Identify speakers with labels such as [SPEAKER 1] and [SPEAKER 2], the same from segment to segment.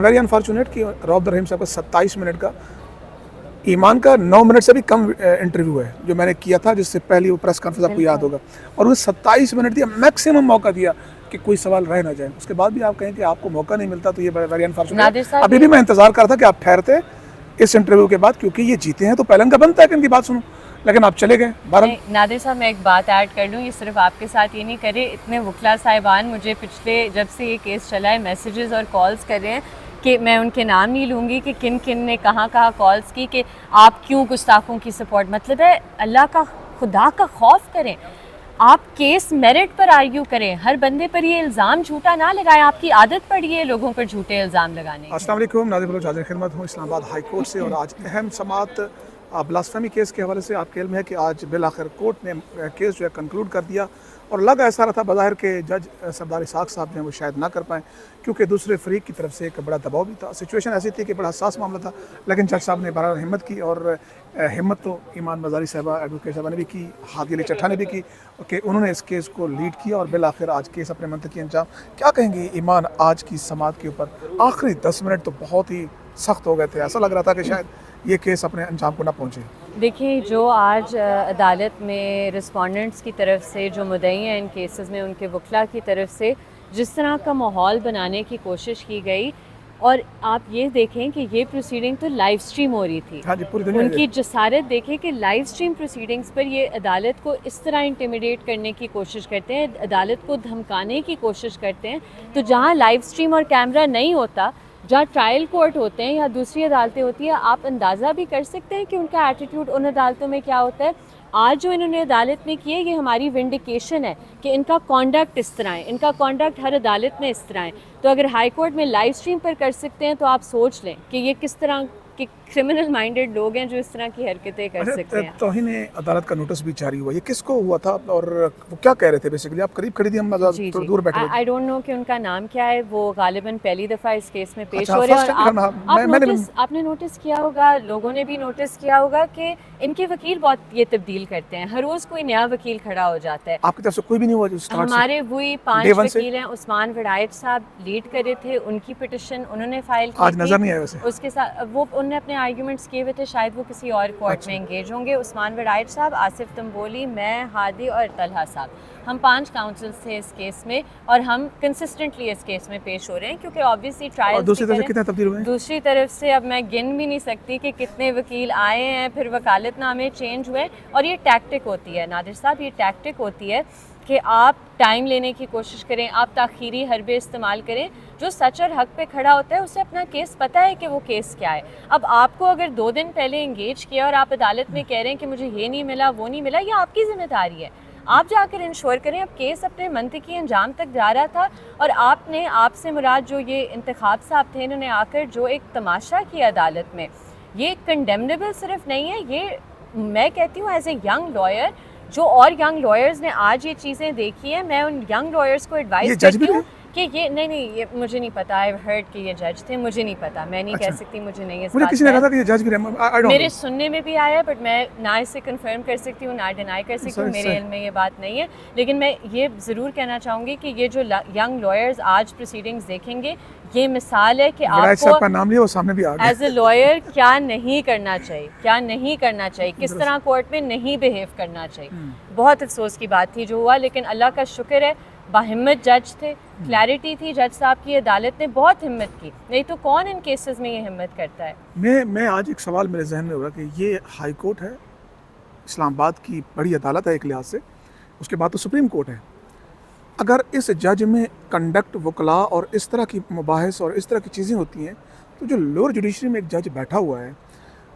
[SPEAKER 1] Very unfortunate कि रऊफ रहीम साहब का 27 मिनट का, ईमान का 9 मिनट से भी कम इंटरव्यू है जो मैंने किया था, जिससे पहली वो प्रेस कॉन्फ्रेंस आपको याद होगा, और वो 27 मिनट दिया, मैक्सिमम मौका दिया कि कोई सवाल रह ना जाए। उसके बाद भी आप कहें कि आपको मौका नहीं मिलता, तो ये वेरी अनफॉर्चुनेट। अभी भी मैं इंतजार कर रहा था कि आप ठहरते इस इंटरव्यू के बाद, क्योंकि ये जीते हैं तो पहले इनका बनता है कि इनकी बात सुनूं, लेकिन आप चले गए।
[SPEAKER 2] नादिर साहब, मैं एक बात ऐड कर लूँ, ये सिर्फ आपके साथ ये नहीं करे, इतने वकला साहिबान मुझे पिछले जब से ये केस चला है मैसेजेस और कॉल्स कर रहे हैं कि मैं उनके नाम नहीं लूँगी कि किन किन ने कहाँ कहाँ कॉल्स की कि आप क्यों गुस्ताखों की सपोर्ट। मतलब है अल्लाह का, खुदा का खौफ करें, आप केस मेरिट पर आर्ग्यू करें, हर बंदे पर ये इल्ज़ाम झूठा ना लगाएं। आपकी आदत पड़ी है लोगों पर झूठे इल्ज़ाम लगाने की।
[SPEAKER 1] अस्सलाम वालेकुम, नादिर बलोच हाज़िर खिदमत हूँ इस्लामाबाद हाई कोर्ट से, और आज अहम समाअत ब्लास्फेमी केस के हवाले से आपके इल्म है कि आज बिल आखिर कोर्ट ने केस जो है कंक्लूड कर दिया, और लग ऐसा रहा था बज़ाहिर के जज सरदार इसाक साहब जो हैं वो शायद ना कर पाएँ, क्योंकि दूसरे फरीक की तरफ से एक बड़ा दबाव भी था। सिचुएशन ऐसी थी कि बड़ा हसास मामला था, लेकिन जज साहब ने बहरहाल हिम्मत की, और हिम्मत तो ईमान मज़ारी साहबा एडवोकेट साहबा ने भी की, हादी अली चट्ठा ने भी की, कि उन्होंने इस केस को लीड किया, और बिल आखिर आज केस अपने मंतकी अंजाम। क्या कहेंगे ईमान आज की समाअत के ऊपर? आखिरी 10 मिनट तो बहुत ही सख्त हो गए थे, ऐसा लग रहा था कि शायद ये केस अपने अंजाम को ना पहुँचे।
[SPEAKER 2] देखिए, जो आज अदालत में रिस्पोंडेंट्स की तरफ से, जो मुद्दई हैं इन केसेस में, उनके वकला की तरफ से जिस तरह का माहौल बनाने की कोशिश की गई, और आप ये देखें कि ये प्रोसीडिंग तो लाइव स्ट्रीम हो रही थी।
[SPEAKER 1] हाँ जी, पूरी दुनिया
[SPEAKER 2] उनकी जसारत देखें कि लाइव स्ट्रीम प्रोसीडिंग्स पर ये अदालत को इस तरह इंटिमिडेट करने की कोशिश करते हैं, अदालत को धमकाने की कोशिश करते हैं। तो जहाँ लाइव स्ट्रीम और कैमरा नहीं होता, जहाँ ट्रायल कोर्ट होते हैं या दूसरी अदालतें होती हैं, आप अंदाज़ा भी कर सकते हैं कि उनका एटीट्यूड उन अदालतों में क्या होता है। आज जो इन्होंने अदालत में किए, ये हमारी विंडिकेशन है कि इनका कॉन्डक्ट इस तरह है, इनका कॉन्डक्ट हर अदालत में इस तरह है। तो अगर हाई कोर्ट में लाइव स्ट्रीम पर कर सकते हैं, तो आप सोच लें कि ये किस तरह के क्रिमिनल माइंडेड लोग हैं जो इस तरह की हरकतें कर सकते हैं।
[SPEAKER 1] तौहीन अदालत का नोटिस भी जारी हुआ, ये किसको हुआ था और वो क्या कह रहे थे? बेसिकली आप करीब खड़ी थी, हम थोड़ा दूर बैठे।
[SPEAKER 2] आई डोंट नो कि उनका नाम क्या है, वो गालिबन पहली दफ़ा इस केस में पेश हो रहे हैं, और आपने नोटिस किया होगा, लोगों ने भी नोटिस किया होगा कि इनके वकील बहुत ये तब्दील करते हैं, हर रोज़ कोई नया वकील खड़ा हो जाता है।
[SPEAKER 1] आपकी तरफ से कोई भी नहीं हुआ?
[SPEAKER 2] हमारे वही 5 वकील हैं, उस्मान विडायत साहब लीड कर रहे थे, उनकी पिटिशन उन्होंने फाइल की,
[SPEAKER 1] आज नजर नहीं आया वैसे।
[SPEAKER 2] उसके साथ वो उन्होंने अपने आर्ग्यूमेंट्स किए हुए थे, शायद वो किसी और कोर्ट में एंगेज होंगे। उस्मान विडायत साहब, आसिफ तंबोली, मैं, हादी और तलहा साहब, हम 5 काउंसिल्स थे इस केस में, और हम कंसिस्टेंटली इस केस में पेश हो रहे हैं, क्योंकि ऑब्वियसली ट्रायल
[SPEAKER 1] दूसरी तरफ से कितने तब्दील हुए हैं? दूसरी
[SPEAKER 2] तरफ से अब मैं गिन भी नहीं सकती कि कितने वकील आए हैं, फिर वकालतनामे चेंज हुए। और ये टैक्टिक होती है नादिर साहब, ये टैक्टिक होती है कि आप टाइम लेने की कोशिश करें, आप ताख़ीरी हरबे इस्तेमाल करें। जो सच और हक पे खड़ा होता है उसे अपना केस पता है कि वो केस क्या है। अब आपको अगर 2 दिन पहले इंगेज किया और आप अदालत में कह रहे हैं कि मुझे ये नहीं मिला, वो नहीं मिला, ये आपकी ज़िम्मेदारी है। आप जाकर इंश्योर करें। अब केस अपने मंतकी अंजाम तक जा रहा था, और आपने, आपसे मुराद जो ये इंतखाब साहब थे, इन्होंने आकर जो एक तमाशा किया अदालत में, ये कंडेमनेबल सिर्फ नहीं है, ये मैं कहती हूँ एज ए यंग लॉयर, जो और यंग लॉयर्स ने आज ये चीज़ें देखी हैं, मैं उन यंग लॉयर्स को एडवाइस करती हूँ कि ये नहीं, ये मुझे नहीं पता, आई हर्ड कि ये जज थे, मुझे नहीं पता, मैं नहीं कह सकती, मुझे नहीं, मुझे
[SPEAKER 1] किसी ने कहा था कि ये जज भी रहे,
[SPEAKER 2] मेरे सुनने में भी आया, बट मैं ना इसे कंफर्म कर सकती हूँ ना डिनाई कर सकती हूँ, मेरे इल्म में ये बात नहीं है। लेकिन मैं ये ज़रूर कहना चाहूँगी कि ये जो यंग लॉयर्स आज प्रोसीडिंग्स देखेंगे, ये मिसाल है कि आपको
[SPEAKER 1] नाम लिया, वो सामने भी आ गया,
[SPEAKER 2] एज ए लॉयर क्या नहीं करना चाहिए, क्या नहीं करना चाहिए, किस तरह कोर्ट में नहीं बिहेव करना चाहिए। बहुत अफसोस की बात थी जो हुआ, लेकिन अल्लाह का शुक्र है बाहिम्मत जज थे, क्लैरिटी थी जज साहब की, अदालत ने बहुत हिम्मत की, नहीं तो कौन इन केसेस में ये हिम्मत करता है।
[SPEAKER 1] मैं आज एक सवाल मेरे जहन में हो रहा कि ये हाई कोर्ट है, इस्लामाबाद की बड़ी अदालत है एक लिहाज से, उसके बाद तो सुप्रीम कोर्ट है। अगर इस जज में कंडक्ट, वकला और इस तरह की मुबाहिस और इस तरह की चीज़ें होती हैं, तो जो लोअर जुडिशरी में एक जज बैठा हुआ है,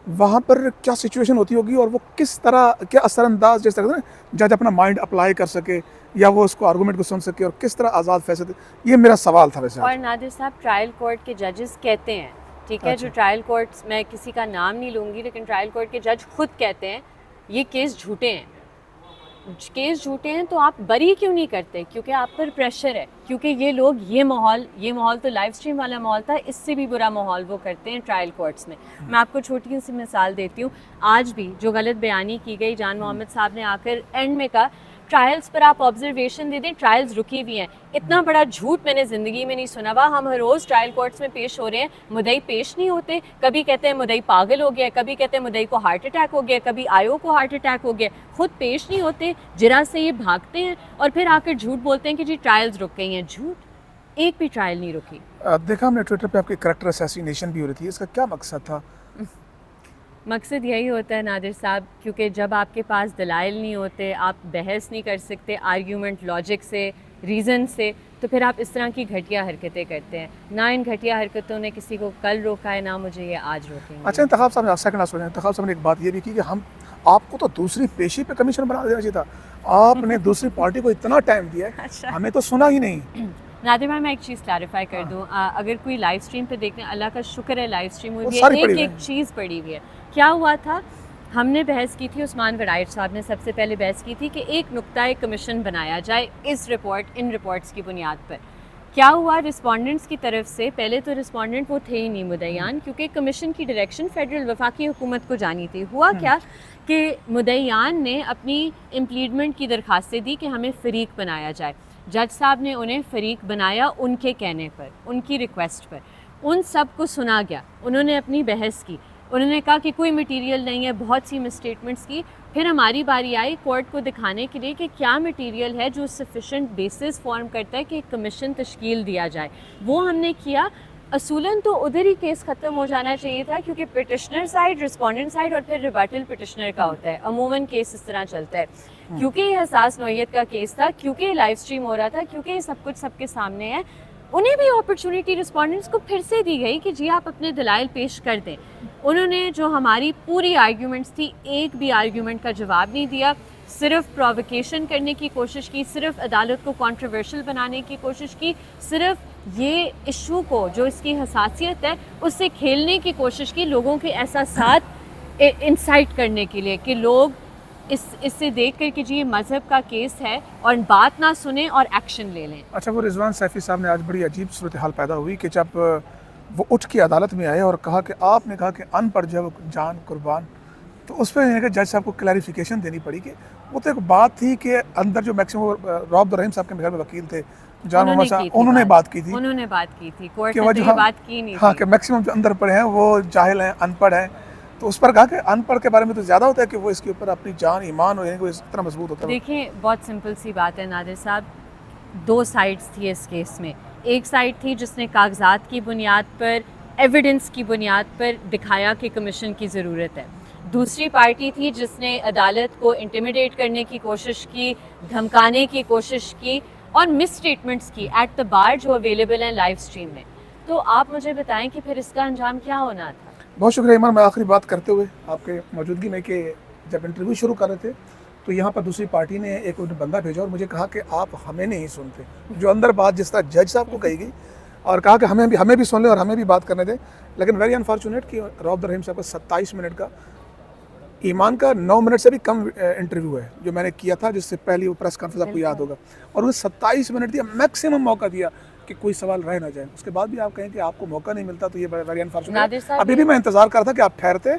[SPEAKER 1] वहाँ पर क्या सिचुएशन होती होगी, और वो किस तरह, क्या असरअंदाज, जैसे कहते हैं ना, जज अपना माइंड अप्लाई कर सके, या वो उसको आर्गूमेंट को सुन सके, और किस तरह आज़ाद फैसले, ये मेरा सवाल था वैसे।
[SPEAKER 2] और नादिर साहब, ट्रायल कोर्ट के जजेस कहते हैं, ठीक है, जो ट्रायल कोर्ट, मैं किसी का नाम नहीं लूँगी, लेकिन ट्रायल कोर्ट के जज खुद कहते हैं ये केस झूठे हैं, केस झूठे हैं, तो आप बरी क्यों नहीं करते? क्योंकि आप पर प्रेशर है, क्योंकि ये लोग, ये माहौल तो लाइव स्ट्रीम वाला माहौल था, इससे भी बुरा माहौल वो करते हैं ट्रायल कोर्ट्स में। मैं आपको छोटी सी मिसाल देती हूँ, आज भी जो गलत बयानी की गई, जान मोहम्मद साहब ने आकर एंड में कहा ट्रायल्स पर आप ऑब्जर्वेशन दे दें, ट्रायल्स रुकी हुई हैं। इतना बड़ा झूठ मैंने ज़िंदगी में नहीं सुना हुआ। हम हर रोज़ ट्रायल कोर्ट्स में पेश हो रहे हैं, मुद्दई पेश नहीं होते। कभी कहते हैं मुद्दई पागल हो गया, कभी कहते हैं मुद्दई को हार्ट अटैक हो गया, कभी आयो को हार्ट अटैक हो गया, खुद पेश नहीं होते, जरा से ये भागते हैं और फिर आकर झूठ बोलते हैं कि जी ट्रायल्स रुक गई हैं। झूठ, एक भी ट्रायल नहीं रुकी।
[SPEAKER 1] देखा हमने ट्विटर पे आपकी करेक्टर असैसिनेशन भी हो रही थी, इसका क्या मकसद था?
[SPEAKER 2] मकसद यही होता है नादिर साहब, क्योंकि जब आपके पास दलाइल नहीं होते, आप बहस नहीं कर सकते आर्ग्यूमेंट लॉजिक से, रीज़न से, तो फिर आप इस तरह की घटिया हरकतें करते हैं। ना इन घटिया हरकतों ने किसी को कल रोका है, ना मुझे ये आज रोकेंगे।
[SPEAKER 1] अच्छा, इंतखाब साहब ने सेकंड सोचें, इंतखाब साहब ने एक बात ये भी की कि हम आपको तो दूसरी पेशी पे कमीशन बना देना चाहिए था, आपने दूसरी पार्टी को इतना टाइम दिया है,
[SPEAKER 2] अच्छा।
[SPEAKER 1] हमें तो सुना ही नहीं।
[SPEAKER 2] नादिर भाई, मैं एक चीज़ क्लैरिफाई कर दूं, अगर कोई लाइव स्ट्रीम पे देखने, अल्लाह का शुक्र है लाइव स्ट्रीम हुई
[SPEAKER 1] वो
[SPEAKER 2] है,
[SPEAKER 1] सारी पड़ी
[SPEAKER 2] एक
[SPEAKER 1] हुई
[SPEAKER 2] एक
[SPEAKER 1] है।
[SPEAKER 2] चीज़ पड़ी हुई है। क्या हुआ था, हमने बहस की थी, उस्मान वराइट साहब ने सबसे पहले बहस की थी कि एक नुक्ता एक कमीशन बनाया जाए इस रिपोर्ट, इन रिपोर्ट्स की बुनियाद पर। क्या हुआ, रिस्पोंडेंट्स की तरफ से, पहले तो रिस्पोंडेंट वो थे ही नहीं मुद्दईयान, क्योंकि कमीशन की डायरेक्शन फेडरल वफाकी हुकूमत को जानी थी। हुआ क्या कि मुद्दईयान ने अपनी इम्प्लीडमेंट की दरखास्तें दी कि हमें फ़रीक बनाया जाए। जज साहब ने उन्हें फ़रीक बनाया उनके कहने पर, उनकी रिक्वेस्ट पर। उन सब को सुना गया, उन्होंने अपनी बहस की, उन्होंने कहा कि कोई मटेरियल नहीं है, बहुत सी मिसस्टेटमेंट्स की। फिर हमारी बारी आई कोर्ट को दिखाने के लिए कि क्या मटेरियल है जो सफिशेंट बेसिस फॉर्म करता है कि एक कमीशन तश्कील दिया जाए। वो हमने किया। असूलन तो उधर ही केस ख़त्म हो जाना चाहिए था, क्योंकि पिटिशनर साइड, रिस्पोंडेंट साइड और फिर रिबटल पिटिशनर का होता है। अमूमन केस इस तरह चलता है। क्योंकि ये हसास नौयत का केस था, क्योंकि लाइव स्ट्रीम हो रहा था, क्योंकि ये सब कुछ सबके सामने है, उन्हें भी अपॉर्चुनिटी रिस्पोंडेंट्स को फिर से दी गई कि जी आप अपने दलाइल पेश कर दें। उन्होंने जो हमारी पूरी आर्ग्यूमेंट्स थी, एक भी आर्ग्यूमेंट का जवाब नहीं दिया, सिर्फ प्रोवोकेशन करने की कोशिश की, सिर्फ अदालत को कंट्रोवर्शियल बनाने की कोशिश की, सिर्फ ये इशू को जो इसकी हसासियत है उससे खेलने की कोशिश की, लोगों के एहसासात इंसाइट करने के लिए कि लोग इससे देख कर कि जी ये मज़हब का केस है और बात ना सुने और एक्शन ले लें।
[SPEAKER 1] अच्छा, वो रिजवान सैफी साहब ने आज बड़ी अजीब सूरत हाल पैदा हुई कि जब वो उठ के अदालत में आए और कहा कि आपने कहा कि अनपढ़ जो जान कुर्बान, तो उस पर जज साहब को क्लैरिफिकेशन देनी पड़ी कि वो तो एक बात थी कि अंदर जो मैक्सिमम रौफ रहीम साहब के घर में वकील थे जान मोहम्मद साहब, उन्होंने बात की थी,
[SPEAKER 2] कोर्ट
[SPEAKER 1] कि
[SPEAKER 2] ने
[SPEAKER 1] वो
[SPEAKER 2] तो
[SPEAKER 1] जो
[SPEAKER 2] ये बात की नहीं
[SPEAKER 1] हाँ
[SPEAKER 2] थी।
[SPEAKER 1] कि मैक्सिमम जो अंदर पड़े हैं वो जाहिल हैं, अनपढ़ हैं। तो उस पर कहा कि अनपढ़ के बारे में तो ज़्यादा होता है कि वो इसके ऊपर अपनी जान ईमान हो, यानी इस तरह मजबूत होता है।
[SPEAKER 2] देखिए, बहुत सिंपल सी बात है नादिर साहब, दो साइड्स थी इस केस में। एक साइड थी जिसने कागजात की बुनियाद पर, एविडेंस की बुनियाद पर दिखाया कि कमीशन की ज़रूरत है। दूसरी पार्टी थी जिसने अदालत को इंटिमिडेट करने की कोशिश की, धमकाने की कोशिश की और मिस स्टेटमेंट्स की एट द बार जो अवेलेबल हैं लाइव स्ट्रीम में। तो आप मुझे बताएं कि फिर इसका अंजाम क्या होना था?
[SPEAKER 1] बहुत शुक्रिया ईमान। मैं आखिरी बात करते हुए आपके मौजूदगी में कि जब इंटरव्यू शुरू कर रहे थे तो यहाँ पर दूसरी पार्टी ने एक बंदा भेजा और मुझे कहा कि आप हमें नहीं सुनते, जो अंदर बात जिस तरह जज साहब को कही गई, और कहा कि हमें भी सुन लें और हमें भी बात करने दें। लेकिन वेरी अनफॉर्चुनेट कि रौफ रहीम साहब का 27 मिनट का, ईमान का 9 मिनट से भी कम इंटरव्यू है जो मैंने किया था, जिससे पहली वो प्रेस कॉन्फ्रेंस आपको याद होगा, और वो 27 मिनट दिया, मैक्सिमम मौका दिया कि कोई सवाल रह ना जाए। उसके बाद भी आप कहें कि आपको मौका नहीं मिलता, तो ये वेरी अनफॉर्चुनेट। अभी भी मैं इंतजार कर रहा था कि आप ठहरते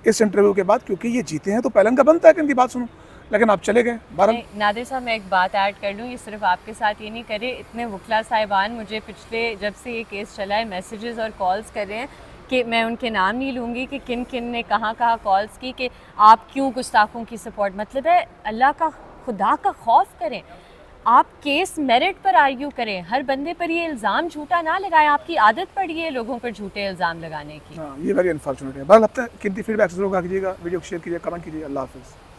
[SPEAKER 1] इस इंटरव्यू के बाद, क्योंकि ये जीते हैं तो पहले का बनता है कि इनकी बात सुनो, लेकिन आप चले गए।
[SPEAKER 2] नादिर साहब, मैं एक बात ऐड कर लूँ, ये सिर्फ आपके साथ ये नहीं करे, इतने वकला साहिबान मुझे पिछले जब से ये केस चला है मैसेजेस और कॉल्स कर रहे हैं कि मैं उनके नाम नहीं लूँगी कि किन किन ने कहाँ कहाँ कॉल्स की कि आप क्यों गुस्ताखों की सपोर्ट। मतलब है अल्लाह का, खुदा का खौफ करें, आप केस मेरिट पर आर्ग्यू करें, हर बंदे पर ये इल्ज़ाम झूठा ना लगाएं। आपकी आदत पड़ी है लोगों पर झूठे इल्ज़ाम लगाने की।
[SPEAKER 1] हाँ, ये वेरी अनफॉर्चुनेट है। बहरहाल कीमती फीडबैक ज़रूर कीजिएगा, वीडियो को शेयर कीजिए, कमेंट कीजिए। अल्लाह हाफ़िज़।